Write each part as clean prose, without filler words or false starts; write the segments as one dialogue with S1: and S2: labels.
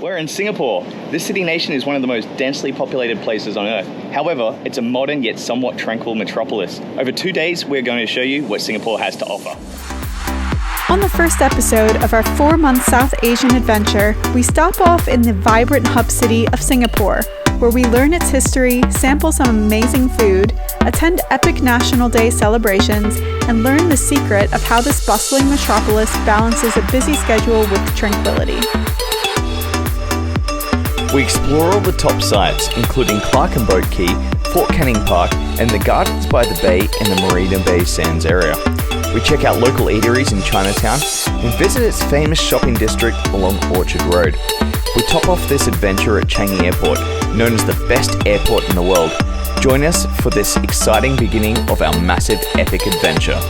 S1: We're in Singapore. This city nation is one of the most densely populated places on Earth. However, it's a modern yet somewhat tranquil metropolis. Over 2 days, we're going to show you what Singapore has to offer.
S2: On the first episode of our 4-month South Asian adventure, we stop off in the vibrant hub city of Singapore, where we learn its history, sample some amazing food, attend epic National Day celebrations, and learn the secret of how this bustling metropolis balances a busy schedule with tranquility.
S3: We explore all the top sites, including Clark and Boat Quay, Fort Canning Park, and the Gardens by the Bay and the Marina Bay Sands area. We check out local eateries in Chinatown and visit its famous shopping district along Orchard Road. We top off this adventure at Changi Airport, known as the best airport in the world. Join us for this exciting beginning of our massive epic adventure.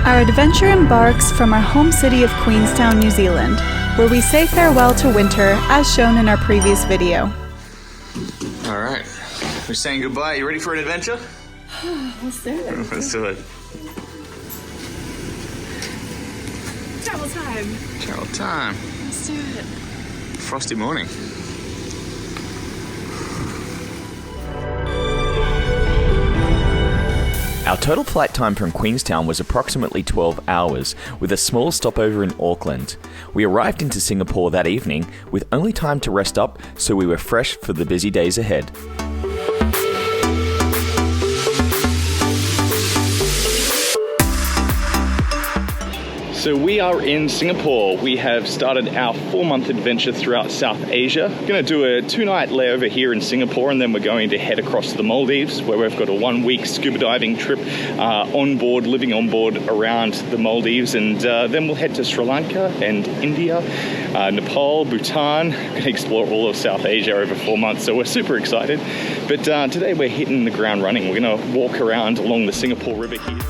S2: Our adventure embarks from our home city of Queenstown, New Zealand, where we say farewell to winter as shown in our previous video.
S1: All right, we're saying goodbye. You ready for an adventure?
S2: Let's do it.
S1: Let's do it.
S2: Travel time.
S1: Travel time.
S2: Let's do it.
S1: Frosty morning.
S3: Our total flight time from Queenstown was approximately 12 hours, with a small stopover in Auckland. We arrived into Singapore that evening with only time to rest up, so we were fresh for the busy days ahead.
S1: So we are in Singapore. We have started our 4-month adventure throughout South Asia. We're going to do a 2-night layover here in Singapore, and then we're going to head across to the Maldives, where we've got a 1-week scuba diving trip living on board around the Maldives, and then we'll head to Sri Lanka and India, Nepal, Bhutan. We're going to explore all of South Asia over 4 months, so we're super excited. But today we're hitting the ground running. We're going to walk around along the Singapore River here.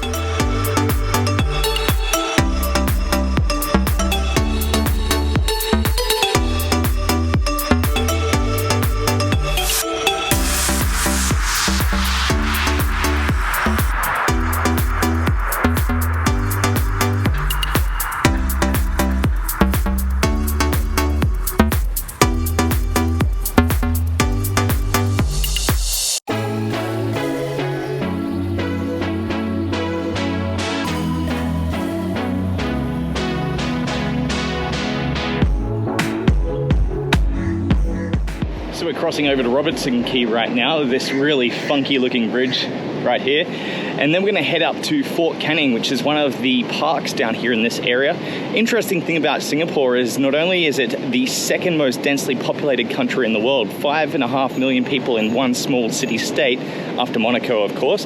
S1: So we're crossing over to Robertson Quay right now, this really funky looking bridge right here. And then we're going to head up to Fort Canning, which is one of the parks down here in this area. Interesting thing about Singapore is not only is it the second most densely populated country in the world, 5.5 million people in one small city state, after Monaco of course,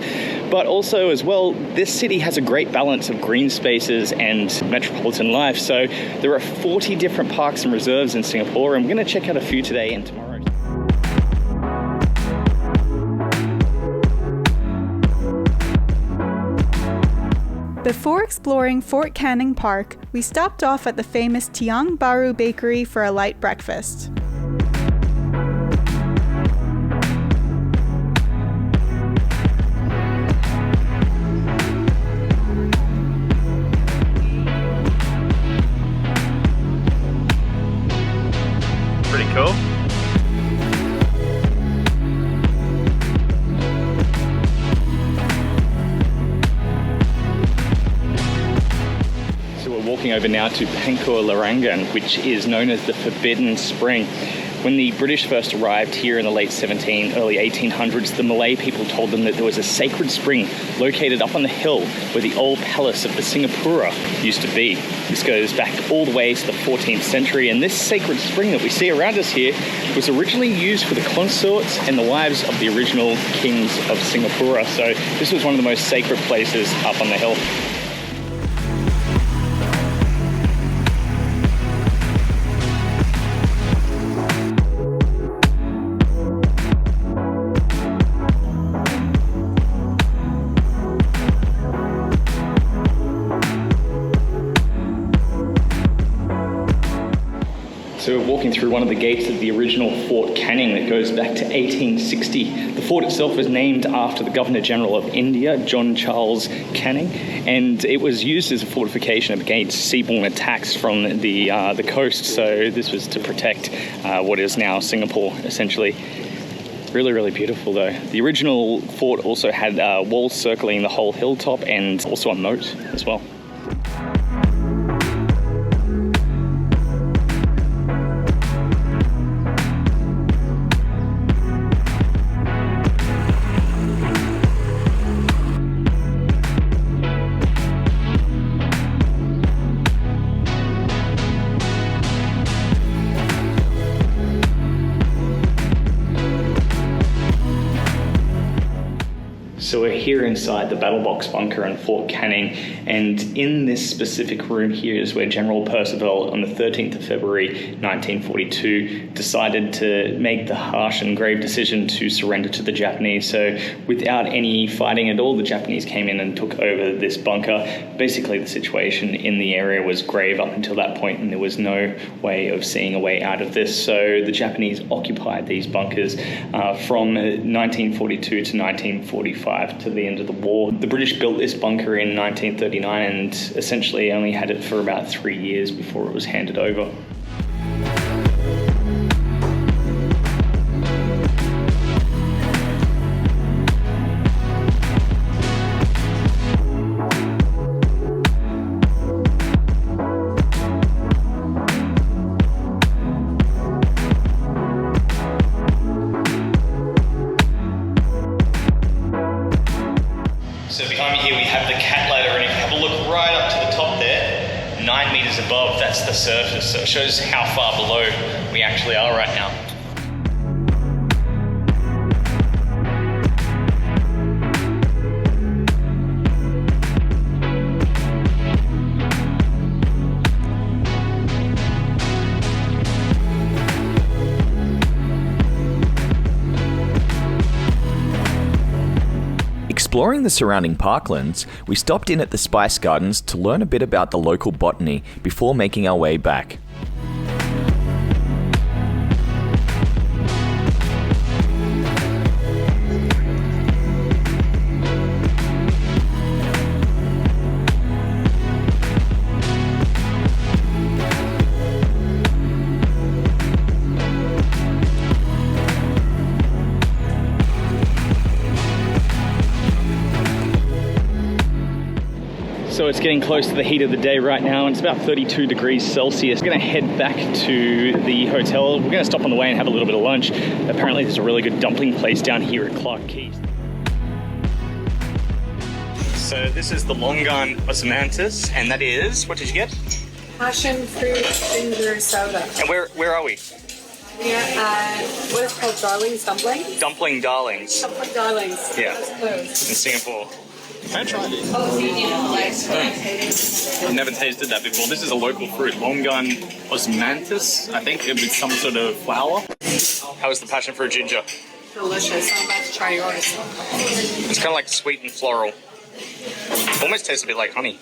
S1: but also as well, this city has a great balance of green spaces and metropolitan life. So there are 40 different parks and reserves in Singapore, and we're going to check out a few today and tomorrow.
S2: Before exploring Fort Canning Park, we stopped off at the famous Tiong Bahru Bakery for a light breakfast.
S1: Pretty cool. Walking over now to Pangkor Larangan, which is known as the Forbidden Spring. When the British first arrived here in the late early 1800s, the Malay people told them that there was a sacred spring located up on the hill where the old palace of the Singapura used to be. This goes back all the way to the 14th century, and this sacred spring that we see around us here was originally used for the consorts and the wives of the original kings of Singapura. So this was one of the most sacred places up on the hill. So we're walking through one of the gates of the original Fort Canning that goes back to 1860. The fort itself was named after the Governor-General of India, John Charles Canning, and it was used as a fortification against seaborne attacks from the coast. So this was to protect what is now Singapore, essentially. Really, really beautiful though. The original fort also had walls circling the whole hilltop and also a moat as well. So we're here inside the Battle Box Bunker in Fort Canning, and in this specific room here is where General Percival on the 13th of February 1942 decided to make the harsh and grave decision to surrender to the Japanese. So without any fighting at all, the Japanese came in and took over this bunker. Basically the situation in the area was grave up until that point, and there was no way of seeing a way out of this. So the Japanese occupied these bunkers from 1942 to 1945. To the end of the war. The British built this bunker in 1939 and essentially only had it for about 3 years before it was handed over. So behind me here we have the cat ladder, and if you have a look right up to the top there, 9 meters above, that's the surface. So it shows how far below we actually are right now.
S3: Exploring the surrounding parklands, we stopped in at the Spice Gardens to learn a bit about the local botany before making our way back.
S1: So it's getting close to the heat of the day right now, and it's about 32 degrees Celsius. We're going to head back to the hotel. We're going to stop on the way and have a little bit of lunch. Apparently there's a really good dumpling place down here at Clark Quay. So this is the Longan Osmanthus, and that is, what did you get?
S4: Passion fruit ginger soda.
S1: And where are we?
S4: We are at what is called Darlings Dumpling.
S1: Dumpling Darlings.
S4: Dumpling Darlings.
S1: Yeah.
S4: It's closed.
S1: In Singapore. I tried it.
S4: Oh, so you need a
S1: I've never tasted that before. This is a local fruit, Longan Osmanthus, I think, with some sort of flower. How is the passion fruit ginger?
S4: delicious. I'm about to try yours.
S1: It's kind of like sweet and floral. Almost tastes a bit like honey.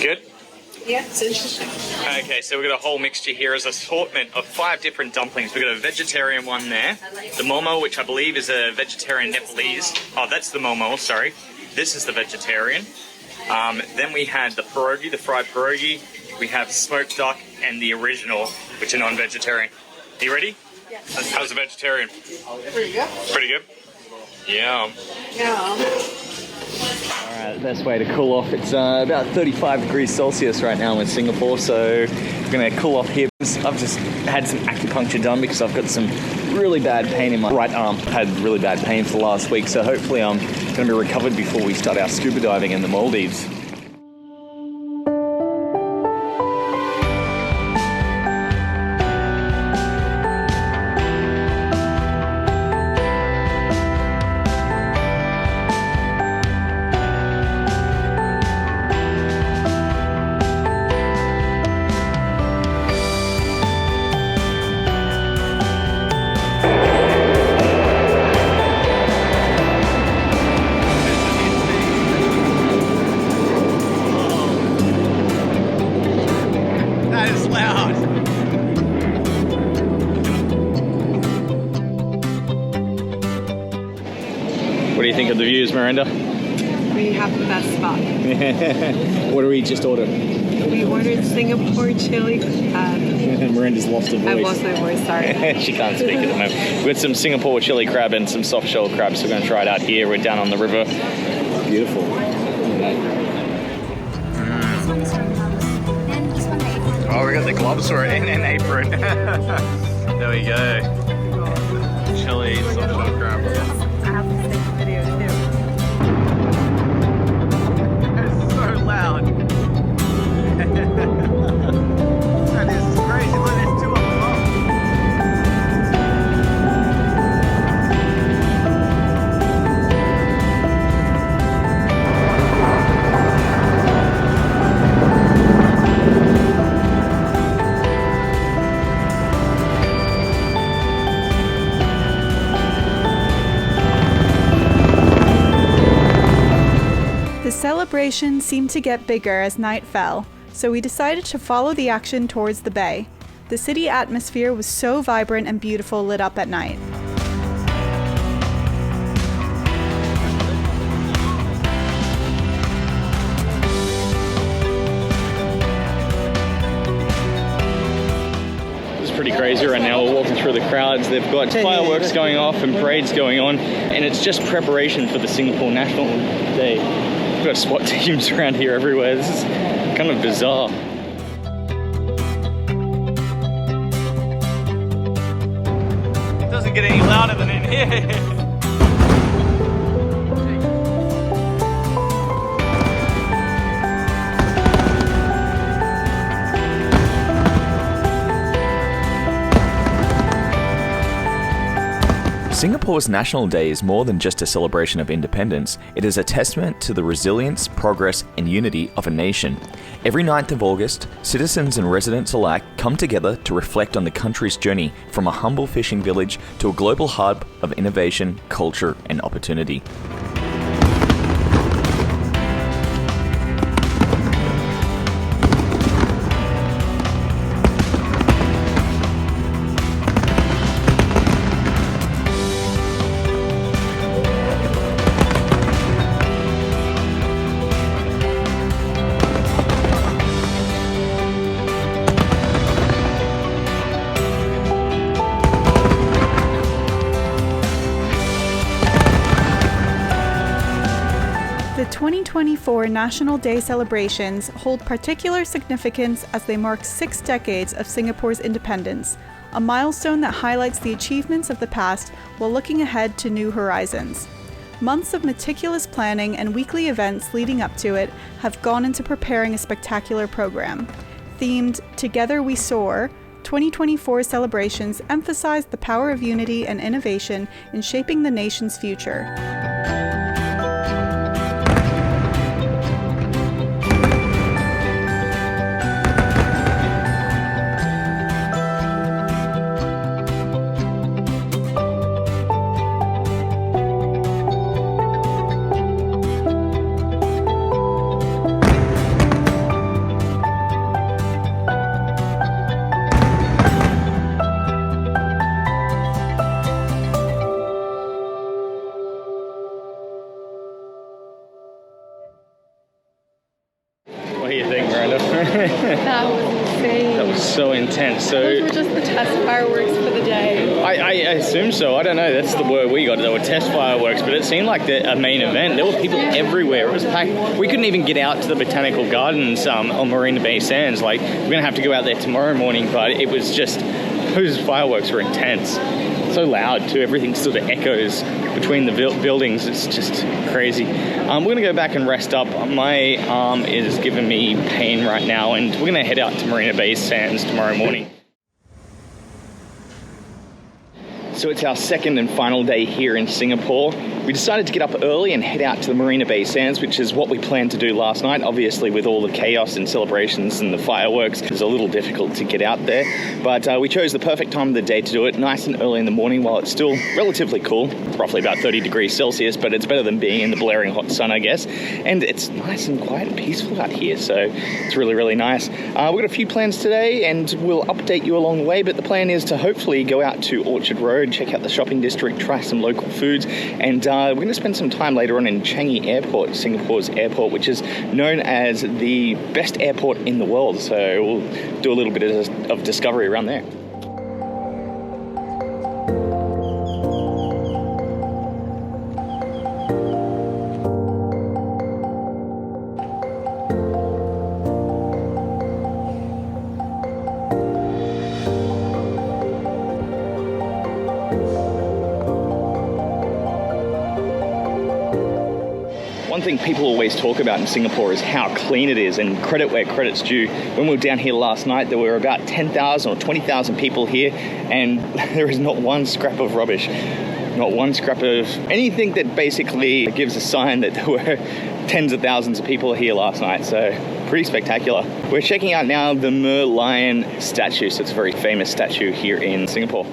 S1: Good?
S4: Yeah, it's interesting.
S1: Okay, so we've got a whole mixture here as an assortment of 5 different dumplings. We've got a vegetarian one there. The momo, which I believe is a vegetarian Nepalese. Oh, that's the momo, sorry. This is the vegetarian. Then we had the pierogi, the fried pierogi. We have smoked duck and the original, which are non-vegetarian. Are you ready?
S4: Yes.
S1: How's the vegetarian?
S4: Pretty good.
S1: Pretty good? Yeah.
S4: Yeah.
S1: Alright, the best way to cool off. It's about 35 degrees Celsius right now in Singapore, so we're going to cool off here. I've just had some acupuncture done because I've got some really bad pain in my right arm. I've had really bad pain for the last week, so hopefully I'm going to be recovered before we start our scuba diving in the Maldives. think of the views, Miranda?
S4: We have the best spot.
S1: What did we just order?
S4: We ordered Singapore chili.
S1: Miranda's lost her voice.
S4: I lost my voice, sorry.
S1: She can't speak at the moment. We've got some Singapore chili crab and some soft shell crabs. We're going to try it out here. We're down on the river. Beautiful. Oh, we got the gloves for it and an apron. There we go. Chili, soft shell crab.
S4: I have to take a video too.
S1: It's so loud. That is crazy. Look, there's two of them up.
S2: The celebration seemed to get bigger as night fell, so we decided to follow the action towards the bay. The city atmosphere was so vibrant and beautiful lit up at night.
S1: It's pretty crazy right now. We're walking through the crowds. They've got fireworks going off and parades going on, and it's just preparation for the Singapore National Day. We've got SWAT teams around here everywhere. This is kind of bizarre. It doesn't get any louder than in here.
S3: Singapore's National Day is more than just a celebration of independence. It is a testament to the resilience, progress, and unity of a nation. Every 9th of August, citizens and residents alike come together to reflect on the country's journey from a humble fishing village to a global hub of innovation, culture, and opportunity.
S2: The 2024 National Day celebrations hold particular significance as they mark 6 decades of Singapore's independence, a milestone that highlights the achievements of the past while looking ahead to new horizons. Months of meticulous planning and weekly events leading up to it have gone into preparing a spectacular program. Themed Together We Soar, 2024 celebrations emphasize the power of unity and innovation in shaping the nation's future.
S1: What do you think, Miranda?
S4: That was insane.
S1: That was so intense.
S4: Those were just the test fireworks for the day.
S1: I assume so. I don't know. That's the word we got. There were test fireworks, but it seemed like a main event. There were people everywhere. It was packed. We couldn't even get out to the Botanical Gardens on Marina Bay Sands. Like, we're going to have to go out there tomorrow morning, but it was just, those fireworks were intense. So loud too. Everything sort of echoes between the buildings. It's just crazy. We're going to go back and rest up. My arm is giving me pain right now, and we're going to head out to Marina Bay Sands tomorrow morning. So it's our second and final day here in Singapore. We decided to get up early and head out to the Marina Bay Sands, which is what we planned to do last night. Obviously, with all the chaos and celebrations and the fireworks, it was a little difficult to get out there. But we chose the perfect time of the day to do it, nice and early in the morning while it's still relatively cool, roughly about 30 degrees Celsius, but it's better than being in the blaring hot sun, I guess. And it's nice and quiet and peaceful out here, so it's really, really nice. We've got a few plans today, and we'll update you along the way, but the plan is to hopefully go out to Orchard Road episode, check out the shopping district, try some local foods, and we're going to spend some time later on in Changi Airport, Singapore's airport, which is known as the best airport in the world. So we'll do a little bit of discovery around there. One thing people always talk about in Singapore is how clean it is, and credit where credit's due. When we were down here last night, there were about 10,000 or 20,000 people here, and there is not one scrap of rubbish, not one scrap of anything that basically gives a sign that there were tens of thousands of people here last night. So pretty spectacular. We're checking out now the Merlion statue. So it's a very famous statue here in Singapore.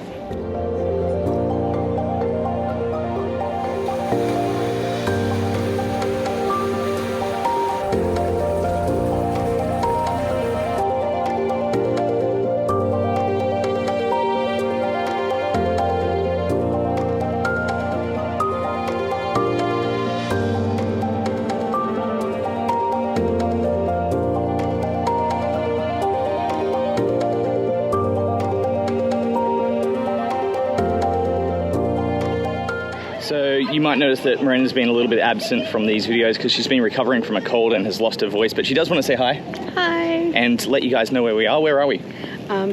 S1: So you might notice that Miranda's been a little bit absent from these videos because she's been recovering from a cold and has lost her voice, but she does want to say hi.
S4: Hi.
S1: And let you guys know where we are. Where are we?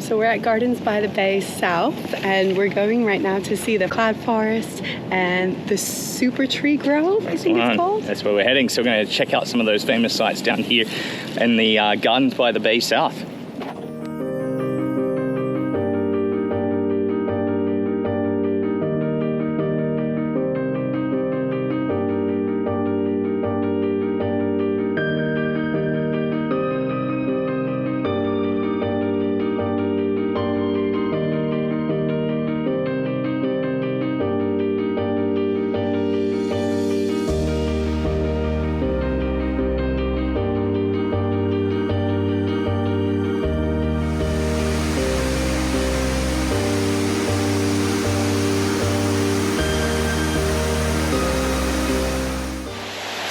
S4: So we're at Gardens by the Bay South, and we're going right now to see the cloud forest and the super tree grove, I think it's called.
S1: That's where we're heading. So we're going to check out some of those famous sites down here in the Gardens by the Bay South.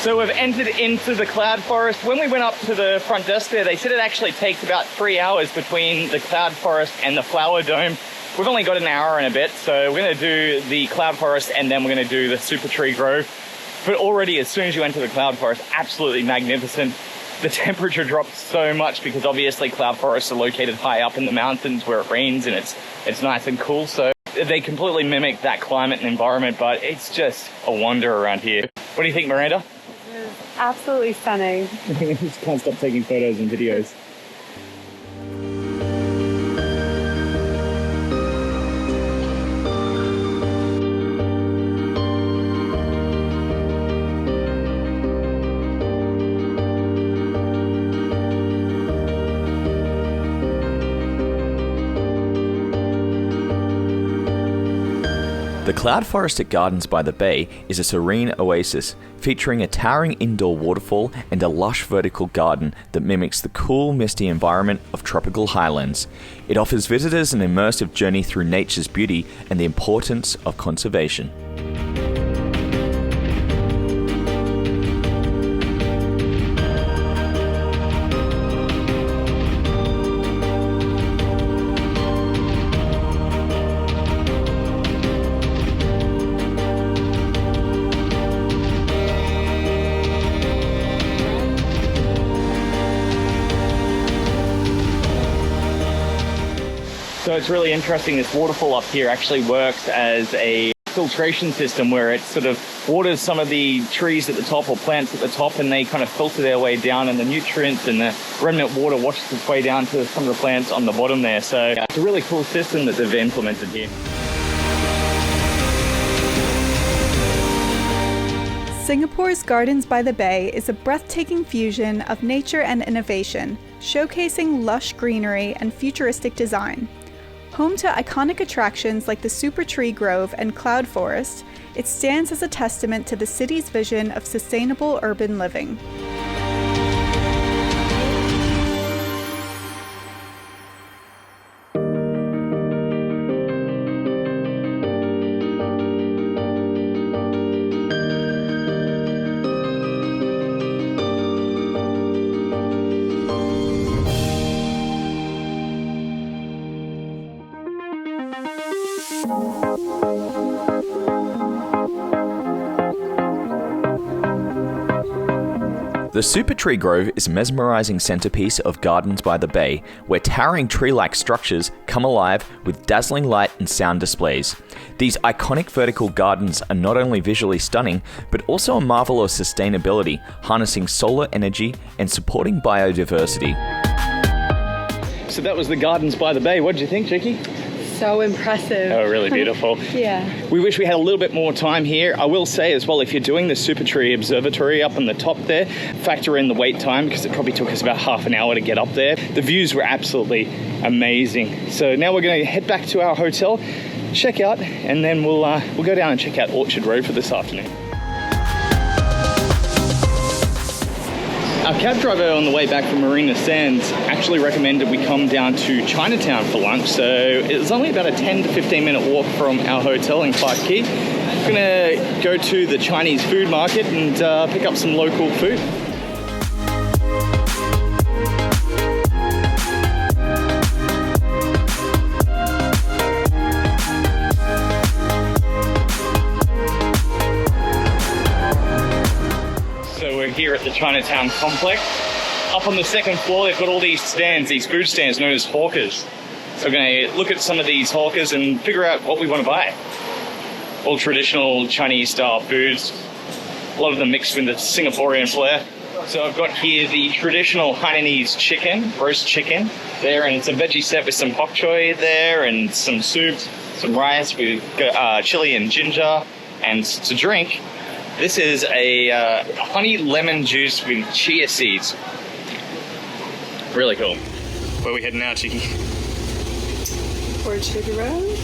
S1: So we've entered into the cloud forest. When we went up to the front desk there, they said it actually takes about 3 hours between the cloud forest and the flower dome. We've only got an hour and a bit, so we're going to do the cloud forest and then we're going to do the super tree grove. But already, as soon as you enter the cloud forest, absolutely magnificent. The temperature drops so much because obviously cloud forests are located high up in the mountains where it rains and it's nice and cool. So they completely mimic that climate and environment, but it's just a wonder around here. What do you think, Miranda?
S4: Absolutely stunning.
S1: Just can't stop taking photos and videos.
S3: The Cloud Forest at Gardens by the Bay is a serene oasis featuring a towering indoor waterfall and a lush vertical garden that mimics the cool, misty environment of tropical highlands. It offers visitors an immersive journey through nature's beauty and the importance of conservation.
S1: So it's really interesting, this waterfall up here actually works as a filtration system where it sort of waters some of the trees at the top or plants at the top, and they kind of filter their way down, and the nutrients and the remnant water washes its way down to some of the plants on the bottom there. So it's a really cool system that they've implemented here.
S2: Singapore's Gardens by the Bay is a breathtaking fusion of nature and innovation, showcasing lush greenery and futuristic design. Home to iconic attractions like the Super Tree Grove and Cloud Forest, it stands as a testament to the city's vision of sustainable urban living.
S3: The Super Tree Grove is a mesmerizing centerpiece of Gardens by the Bay, where towering tree-like structures come alive with dazzling light and sound displays. These iconic vertical gardens are not only visually stunning, but also a marvel of sustainability, harnessing solar energy and supporting biodiversity.
S1: So that was the Gardens by the Bay. What did you think, Jackie?
S4: So impressive.
S1: Oh, really beautiful.
S4: Yeah.
S1: We wish we had a little bit more time here. I will say as well, if you're doing the Super Tree Observatory up on the top there, factor in the wait time because it probably took us about half an hour to get up there. The views were absolutely amazing. So now we're going to head back to our hotel, check out, and then we'll go down and check out Orchard Road for this afternoon. Our cab driver on the way back from Marina Sands actually recommended we come down to Chinatown for lunch, so it's only about a 10 to 15 minute walk from our hotel in Clarke Quay. We're gonna go to the Chinese food market and pick up some local food. Here at the Chinatown complex. Up on the second floor, they've got all these stands, these food stands known as hawkers. So we're going to look at some of these hawkers and figure out what we want to buy. All traditional Chinese style foods, a lot of them mixed with the Singaporean flair. So I've got here the traditional Hainanese chicken, roast chicken there, and it's a veggie set with some bok choy there and some soup, some rice with chili and ginger, and to drink, this is a honey lemon juice with chia seeds. Really cool. Where are we heading now, Chicky?
S4: Orchard Road.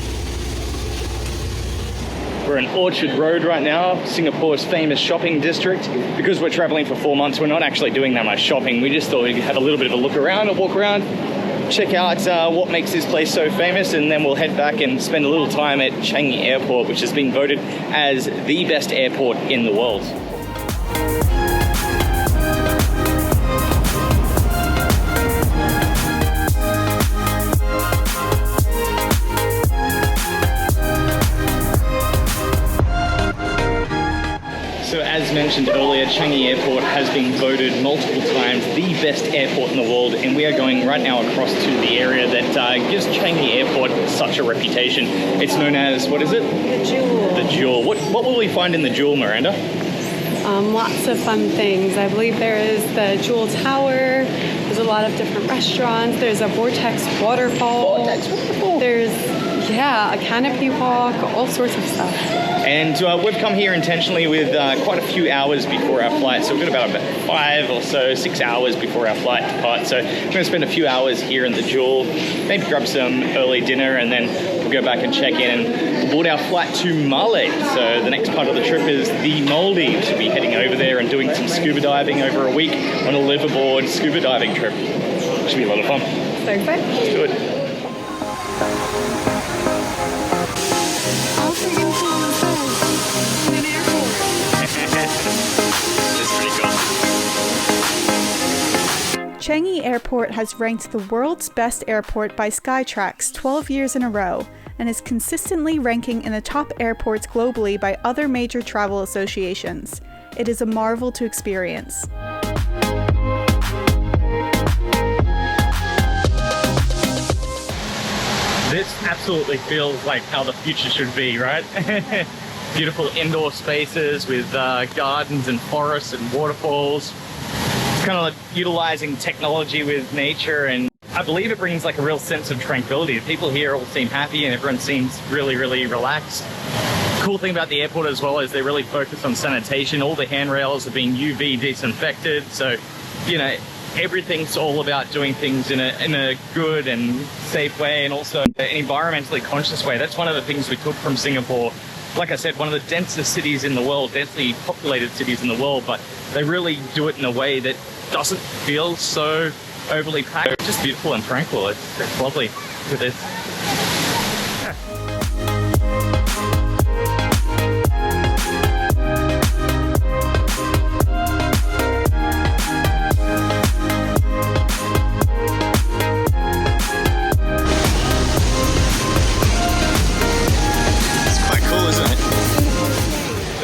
S1: We're in Orchard Road right now, Singapore's famous shopping district. Because we're traveling for 4 months, we're not actually doing that much shopping. We just thought we'd have a little bit of a look around and walk around, check out what makes this place so famous, and then we'll head back and spend a little time at Changi Airport, which has been voted as the best airport in the world. So as mentioned earlier, Changi Airport has been voted multiple times the best airport in the world, and we are going right now across to the area that gives Changi Airport such a reputation. It's known as, what is it?
S4: The Jewel.
S1: The Jewel. What will we find in the Jewel, Miranda?
S4: Lots of fun things. I believe there is the Jewel Tower. There's a lot of different restaurants. There's a Vortex waterfall.
S1: Vortex waterfall.
S4: There's, a canopy walk, all sorts of stuff.
S1: And we've come here intentionally with quite a few hours before our flight. So we've got about 5 or so, 6 hours before our flight departs. So we're going to spend a few hours here in the Jewel, maybe grab some early dinner, and then we'll go back and check in and board our flight to Malé. So the next part of the trip is the Maldives. We'll be heading over there and doing some scuba diving over a week on a liveaboard scuba diving trip. Should be a lot of fun.
S4: So excited.
S1: Let's do it.
S2: Changi Airport has ranked the world's best airport by Skytrax 12 years in a row and is consistently ranking in the top airports globally by other major travel associations. It is a marvel to experience.
S1: This absolutely feels like how the future should be, right? Beautiful indoor spaces with gardens and forests and waterfalls. It's kind of like utilizing technology with nature, and I believe it brings like a real sense of tranquility. The people here all seem happy and everyone seems really, really relaxed. Cool thing about the airport as well is they really focus on sanitation. All the handrails have been UV disinfected, so everything's all about doing things in a good and safe way, and also an environmentally conscious way. That's one of the things we took from Singapore. Like I said, one of the densest cities in the world, densely populated cities in the world, but they really do it in a way that doesn't feel so overly packed. It's just beautiful and tranquil. It's lovely with this.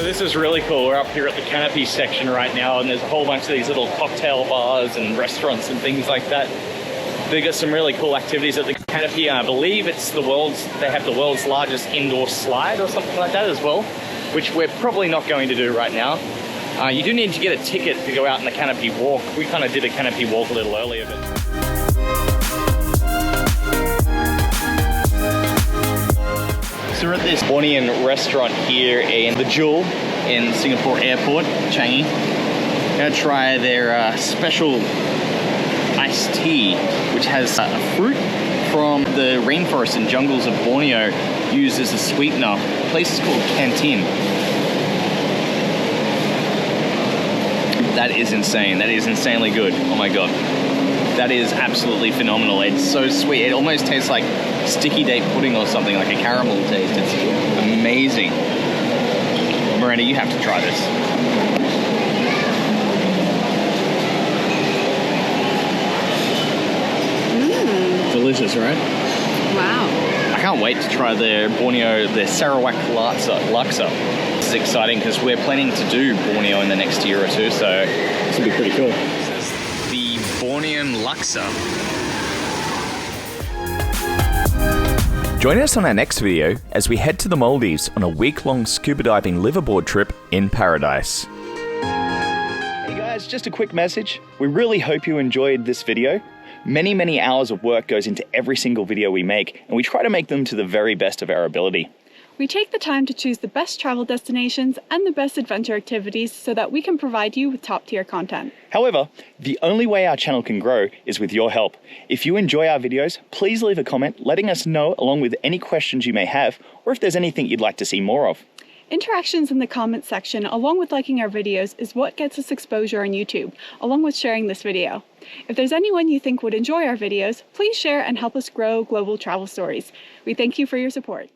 S1: This is really cool. We're up here at the Canopy section right now, and there's a whole bunch of these little cocktail bars and restaurants and things like that. They've got some really cool activities at the Canopy, and I believe it's they have the world's largest indoor slide or something like that as well, which we're probably not going to do right now. You do need to get a ticket to go out on the Canopy walk. We kind of did a Canopy walk a little earlier, but... So we're at this Bornean restaurant here in the Jewel in Singapore Airport, Changi. I'm gonna try their special iced tea, which has a fruit from the rainforests and jungles of Borneo used as a sweetener. The place is called Canteen. That is insane. That is insanely good. Oh my god. That is absolutely phenomenal. It's so sweet. It almost tastes like sticky date pudding or something, like a caramel taste. It's amazing. Miranda, you have to try this. Delicious, right?
S4: Wow.
S1: I can't wait to try their Sarawak laksa. This is exciting because we're planning to do Borneo in the next year or two, so this will be pretty cool. The Bornean laksa.
S3: Join us on our next video as we head to the Maldives on a week-long scuba diving liveaboard trip in paradise.
S1: Hey guys, just a quick message. We really hope you enjoyed this video. Many hours of work goes into every single video we make, and we try to make them to the very best of our ability.
S2: We take the time to choose the best travel destinations and the best adventure activities so that we can provide you with top-tier content.
S1: However, the only way our channel can grow is with your help. If you enjoy our videos, please leave a comment letting us know along with any questions you may have, or if there's anything you'd like to see more of.
S2: Interactions in the comments section, along with liking our videos, is what gets us exposure on YouTube, along with sharing this video. If there's anyone you think would enjoy our videos, please share and help us grow global travel stories. We thank you for your support.